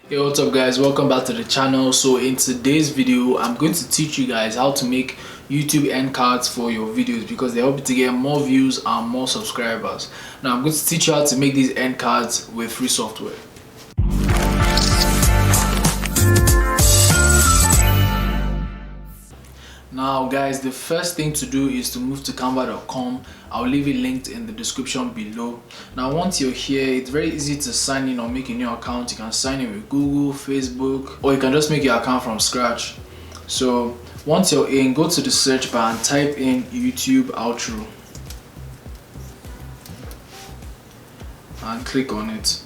Hey, what's up guys, welcome back to the channel. So in today's video I'm going to teach you guys how to make YouTube end cards for your videos because they help you to get more views and more subscribers. Now I'm going to teach you how to make these end cards with free software. Now guys, the first thing to do is to move to canva.com. I'll leave it linked in the description below. Now once you're here, it's very easy to sign in or make a new account. You can sign in with Google, Facebook, or you can just make your account from scratch. So once you're in, go to the search bar and type in YouTube outro and click on it.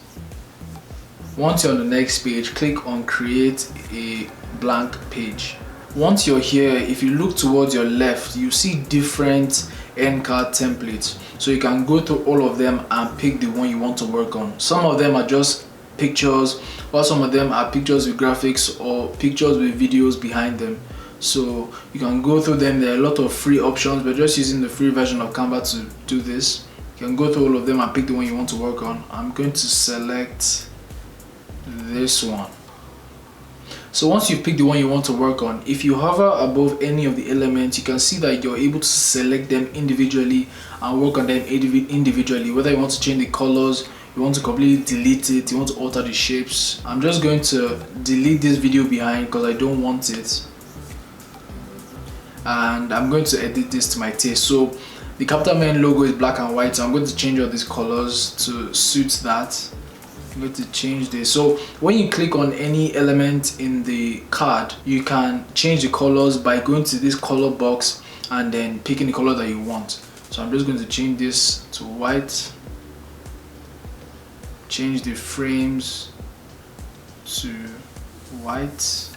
Once you're on the next page, click on create a blank page. Once you're here, if you look towards your left, you see different end card templates. So you can go through all of them and pick the one you want to work on. Some of them are just pictures, while some of them are pictures with graphics or pictures with videos behind them. So you can go through them. There are a lot of free options, but just using the free version of Canva to do this. You can go through all of them and pick the one you want to work on. I'm going to select this one. So once you pick the one you want to work on, if you hover above any of the elements, you can see that you're able to select them individually and work on them individually. Whether you want to change the colors, you want to completely delete it, you want to alter the shapes. I'm just going to delete this video behind because I don't want it. And I'm going to edit this to my taste. So the Capital Men logo is black and white, so I'm going to change all these colors to suit that. I'm going to change this. So when you click on any element in the card, you can change the colors by going to this color box and then picking the color that you want. So I'm just going to change this to white, change the frames to white.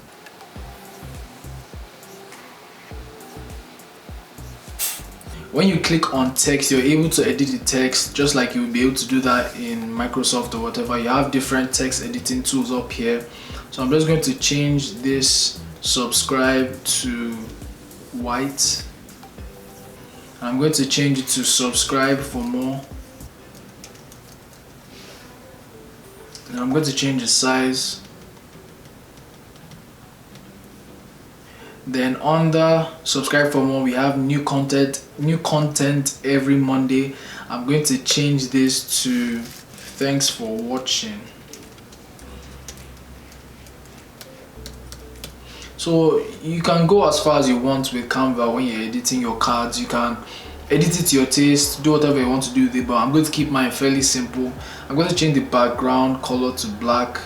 When you click on text, you're able to edit the text just like you will be able to do that in Microsoft or whatever. You have different text editing tools up here. So I'm just going to change this subscribe to white. I'm going to change it to subscribe for more. And I'm going to change the size. Then under subscribe for more, we have new content every Monday. I'm going to change this to thanks for watching. So you can go as far as you want with Canva when you're editing your cards. You can edit it to your taste, do whatever you want to do with it, but I'm going to keep mine fairly simple. I'm going to change the background color to black.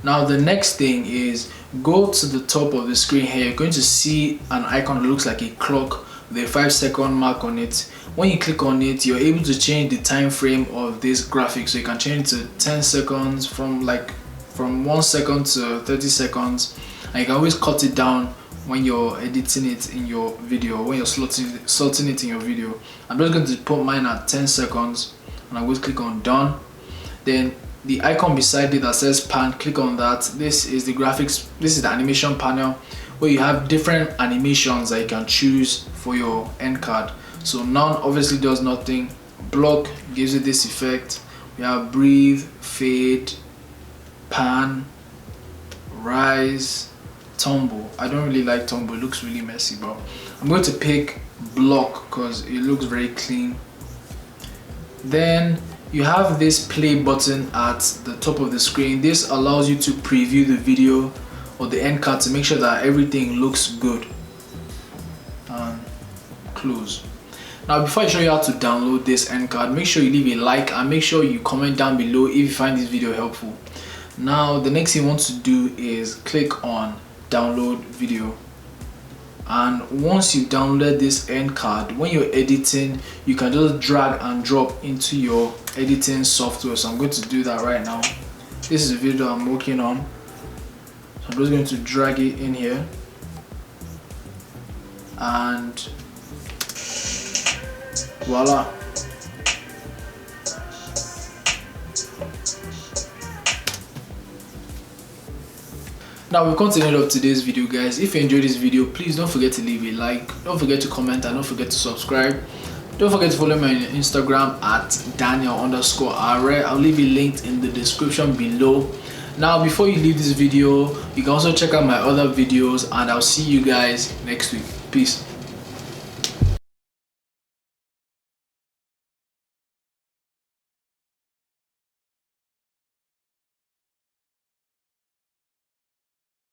Now the next thing is go to the top of the screen here. You're going to see an icon that looks like a clock with a 5-second mark on it. When you click on it, you're able to change the time frame of this graphic. So you can change it to 10 seconds from 1 second to 30 seconds. And you can always cut it down when you're editing it in your video, when you're slotting it in your video. I'm just going to put mine at 10 seconds and I'm going to click on done. Then the icon beside it that says pan, click on that. This is the graphics, this is the animation panel where you have different animations that you can choose for your end card. So none obviously does nothing. Block gives it this effect. We have breathe, fade, pan, rise, tumble. I don't really like tumble, it looks really messy, but I'm going to pick block because it looks very clean. Then you have this play button at the top of the screen. This allows you to preview the video or the end card to make sure that everything looks good. And close. Now before I show you how to download this end card, make sure you leave a like and make sure you comment down below if you find this video helpful. Now the next thing you want to do is click on download video. And once you download this end card, when you're editing, you can just drag and drop into your editing software. So I'm going to do that right now. This is the video I'm working on, so I'm just going to drag it in here and voila. Now we've come to the end of today's video, guys. If you enjoyed this video, please don't forget to leave a like, don't forget to comment, and don't forget to subscribe. Don't forget to follow me on Instagram at Daniel_Are. I'll leave it linked in the description below. Now before you leave this video, you can also check out my other videos, and I'll see you guys next week. Peace.